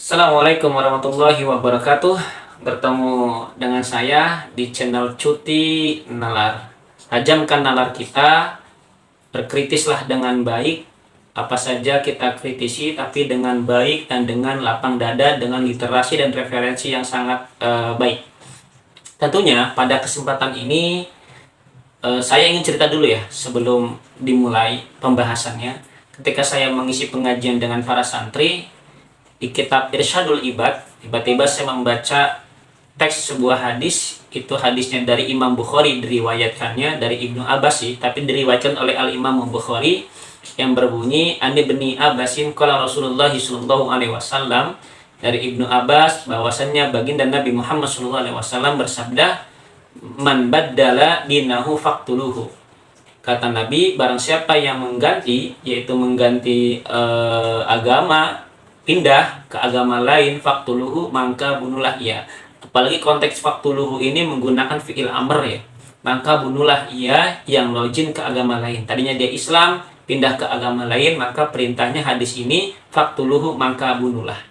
Assalamualaikum warahmatullahi wabarakatuh. Bertemu dengan saya di channel Cuti Nalar. Tajamkan nalar kita, berkritislah dengan baik. Apa saja kita kritisi, tapi dengan baik dan dengan lapang dada, dengan literasi dan referensi yang sangat baik. Tentunya pada kesempatan ini saya ingin cerita dulu ya sebelum dimulai pembahasannya. Ketika saya mengisi pengajian dengan para santri di kitab Irsyadul Ibad, tiba-tiba saya membaca teks sebuah hadis. Itu hadisnya dari Imam Bukhari, diriwayatkannya dari Ibnu Abbas sih, tapi diriwayatkan oleh Al-Imam Bukhari, yang berbunyi Ani bin Abbasin qala Rasulullah sallallahu alaihi wasallam. Dari Ibnu Abbas bahwasannya baginda Nabi Muhammad sallallahu alaihi wasallam bersabda, man baddala dinahu faqtuluhu. Kata Nabi, barang siapa yang mengganti, yaitu mengganti agama, pindah ke agama lain, faqtuluhu, maka bunuhlah ia. Apalagi konteks faqtuluhu ini menggunakan fi'il amr ya. Maka bunuhlah ia yang login ke agama lain. Tadinya dia Islam, pindah ke agama lain, maka perintahnya hadis ini faqtuluhu, maka bunuhlah.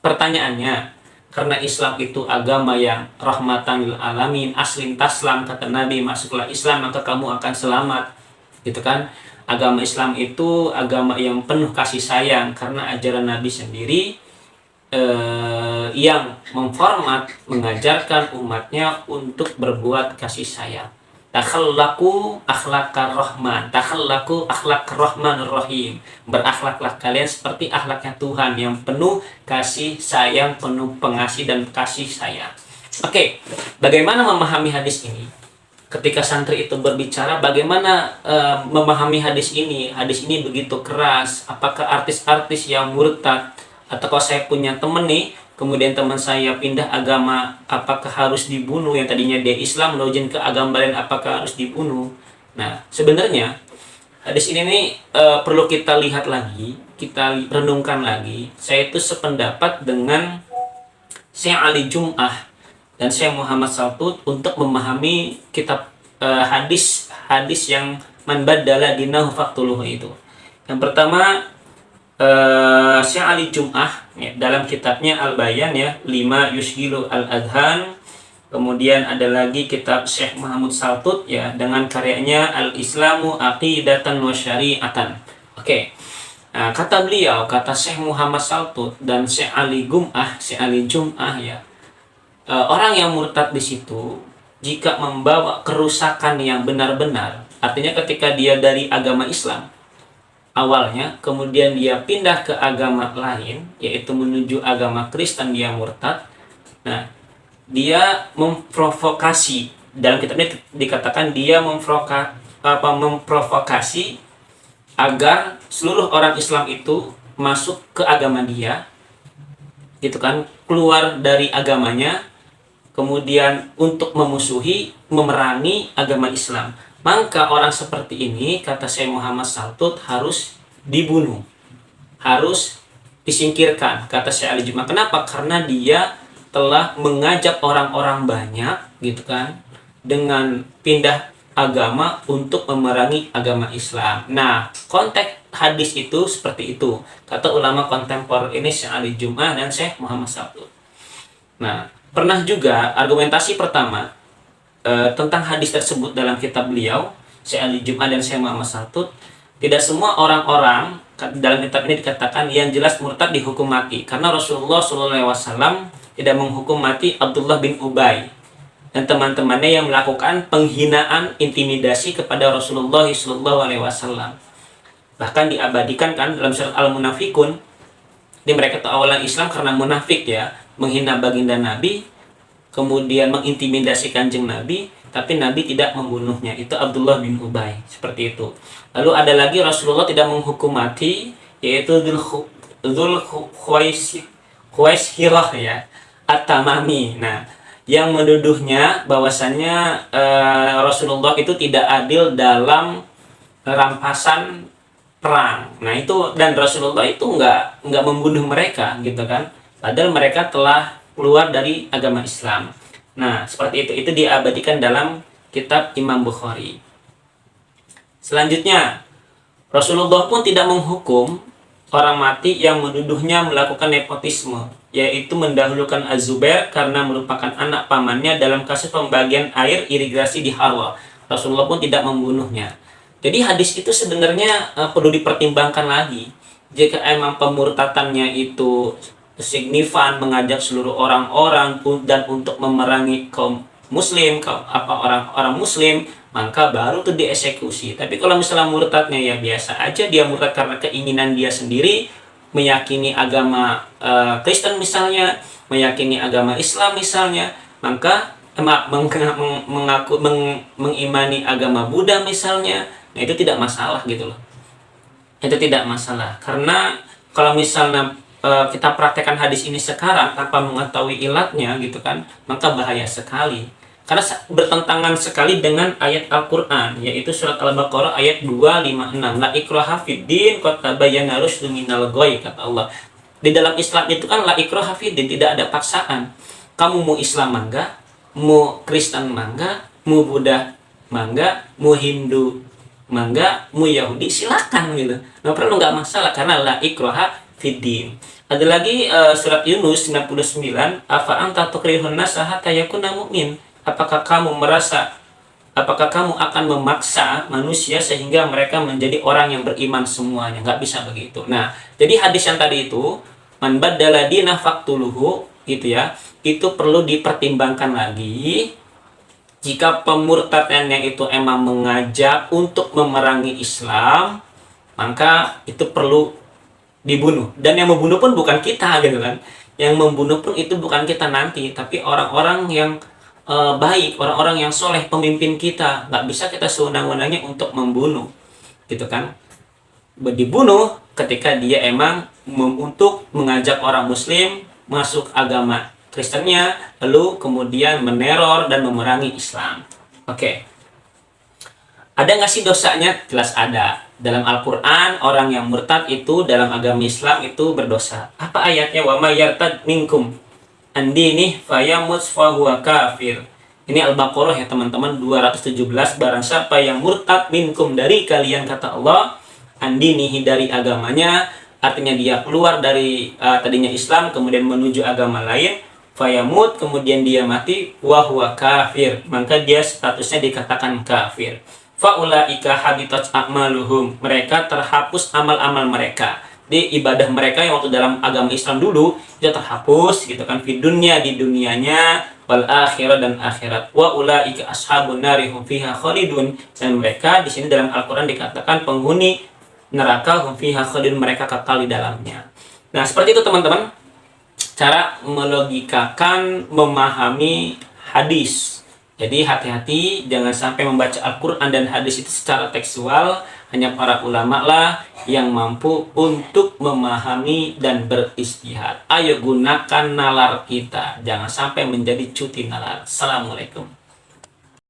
Pertanyaannya, karena Islam itu agama yang rahmatan lil alamin, aslin taslam, kata Nabi, masuklah Islam maka kamu akan selamat, gitu kan. Agama Islam itu agama yang penuh kasih sayang, karena ajaran Nabi sendiri yang memformat, mengajarkan umatnya untuk berbuat kasih sayang. Takhallaku akhlakar rahman, takhallaku akhlak rahmanur rahim. Berakhlaklah kalian seperti akhlaknya Tuhan yang penuh kasih sayang, penuh pengasih dan kasih sayang. Oke, bagaimana memahami hadis ini? Ketika santri itu berbicara bagaimana memahami hadis ini? Hadis ini begitu keras. Apakah artis-artis yang murtad? Atau kalau saya punya temen nih, kemudian teman saya pindah agama, apakah harus dibunuh? Yang tadinya dia Islam login ke agama lain, apakah harus dibunuh? Nah, sebenarnya hadis ini nih perlu kita lihat lagi, kita renungkan lagi. Saya itu sependapat dengan Syekh Ali Jum'ah dan Syekh Muhammad Saltut untuk memahami kitab hadis yang man baddala dinahu faqtuluhu itu. Yang pertama, Syekh Ali Jum'ah ya, dalam kitabnya Al-Bayan ya, 5 Yushgilu Al-Adhan. Kemudian ada lagi kitab Syekh Muhammad Saltut ya, dengan karyanya Al-Islamu Aqidatan wa Syari'atan. Oke. Nah, kata beliau, kata Syekh Muhammad Saltut dan Syekh Ali Jum'ah ya, orang yang murtad di situ jika membawa kerusakan yang benar-benar, artinya ketika dia dari agama Islam awalnya, kemudian dia pindah ke agama lain, yaitu menuju agama Kristen, dia murtad. Nah, dia memprovokasi, dalam kitab ini dikatakan dia memprovokasi agar seluruh orang Islam itu masuk ke agama dia, gitu kan, keluar dari agamanya, kemudian untuk memusuhi, memerangi agama Islam. Maka orang seperti ini, kata Syekh Muhammad Saltut, harus dibunuh, harus disingkirkan, kata Syekh Ali Jum'ah. Kenapa? Karena dia telah mengajak orang-orang banyak, gitu kan, dengan pindah agama untuk memerangi agama Islam. Nah, konteks hadis itu seperti itu, kata ulama kontemporer ini, Syekh Ali Jum'ah dan Syekh Muhammad Saltut. Nah, pernah juga argumentasi pertama tentang hadis tersebut dalam kitab beliau, Syekh Ali Jum'ah dan Syekh Muhammad Saltut. Tidak semua orang-orang, dalam kitab ini dikatakan, yang jelas murtad dihukum mati, karena Rasulullah SAW tidak menghukum mati Abdullah bin Ubay dan teman-temannya yang melakukan penghinaan, intimidasi kepada Rasulullah SAW. Bahkan diabadikan kan dalam surat Al-Munafikun, di mereka itu awalan Islam karena munafik ya, menghina baginda Nabi, kemudian mengintimidasi kanjeng Nabi, tapi Nabi tidak membunuhnya. Itu Abdullah bin Ubay, seperti itu. Lalu ada lagi Rasulullah tidak menghukum mati, yaitu Dzul Khuwaisirah ya, At-Tamami. Nah, yang menuduhnya bahwasannya Rasulullah itu tidak adil dalam rampasan perang. Nah, itu, dan Rasulullah itu nggak membunuh mereka, gitu kan. Padahal mereka telah keluar dari agama Islam. Nah, seperti itu. Itu diabadikan dalam kitab Imam Bukhari. Selanjutnya, Rasulullah pun tidak menghukum orang mati yang menuduhnya melakukan nepotisme, yaitu mendahulukan Az-Zubair karena merupakan anak pamannya dalam kasus pembagian air irigasi di Harwa. Rasulullah pun tidak membunuhnya. Jadi hadis itu sebenarnya perlu dipertimbangkan lagi. Jika emang pemurtatannya itu signifan mengajak seluruh orang-orang dan untuk memerangi kaum muslim, orang-orang muslim, maka baru tuh dieksekusi. Tapi kalau misalnya murtadnya ya biasa aja, dia murtad karena keinginan dia sendiri, meyakini agama Kristen misalnya, meyakini agama Islam misalnya, maka mengimani agama Buddha misalnya, nah itu tidak masalah gitu loh. Itu tidak masalah, karena kalau misalnya kita praktekkan hadis ini sekarang tanpa mengetahui ilatnya gitu kan, maka bahaya sekali. Karena bertentangan sekali dengan ayat Al-Quran, yaitu surat Al-Baqarah ayat 256. La ikraha fiddin qad tabayyana rusydu minal ghayy, kata Allah. Di dalam Islam itu kan la ikraha fiddin, tidak ada paksaan. Kamu mau Islam mangga, mau Kristen mangga, mau Buddha mangga, mau Hindu mangga, mau Yahudi silakan gitu. Nggak perlu, nggak masalah, karena la ikraha fiddin. Ada lagi surat Yunus 99, afa anta tukrihun nasa hatta yakuna mu'min. Apakah kamu akan memaksa manusia sehingga mereka menjadi orang yang beriman semuanya? Nggak bisa begitu. Nah, jadi hadis yang tadi itu, man baddala dinah faqtuluhu, gitu ya, itu perlu dipertimbangkan lagi. Jika pemurtadannya itu emang mengajak untuk memerangi Islam, maka itu perlu dibunuh. Dan yang membunuh pun bukan kita gitu kan. Yang membunuh pun itu bukan kita nanti, tapi orang-orang yang baik, orang-orang yang soleh, pemimpin kita. Nggak bisa kita sewenang-wenangnya untuk membunuh gitu kan. Dibunuh ketika dia emang untuk mengajak orang muslim masuk agama Kristennya, lalu kemudian meneror dan memerangi Islam. Oke. Ada nggak sih dosanya? Jelas ada. Dalam Al-Quran, orang yang murtad itu dalam agama Islam itu berdosa. Apa ayatnya? Wa may yartad minkum andini fayamut fahuwa kafir. Ini Al-Baqarah ya teman-teman, 217. Barang siapa yang murtad minkum dari kalian, kata Allah, andinihi dari agamanya, artinya dia keluar dari tadinya Islam kemudian menuju agama lain, fayamut, kemudian dia mati, wahuwa kafir, maka dia statusnya dikatakan kafir. Faulaika habitat a'maluhum, mereka terhapus amal-amal mereka. Di ibadah mereka yang waktu dalam agama Islam dulu itu terhapus gitu kan, di dunianya, wal akhirah, dan akhirat. Wa ulaika ashabun nari hum fiha khalidun, dan mereka di sini dalam Al-Qur'an dikatakan penghuni neraka, hum fiha khalidun, mereka kekal di dalamnya. Nah, seperti itu teman-teman cara melogikakan, memahami hadis. Jadi hati-hati, jangan sampai membaca Al-Quran dan hadis itu secara tekstual. Hanya para ulama lah yang mampu untuk memahami dan beristihad. Ayo gunakan nalar kita, jangan sampai menjadi cuti nalar. Assalamualaikum.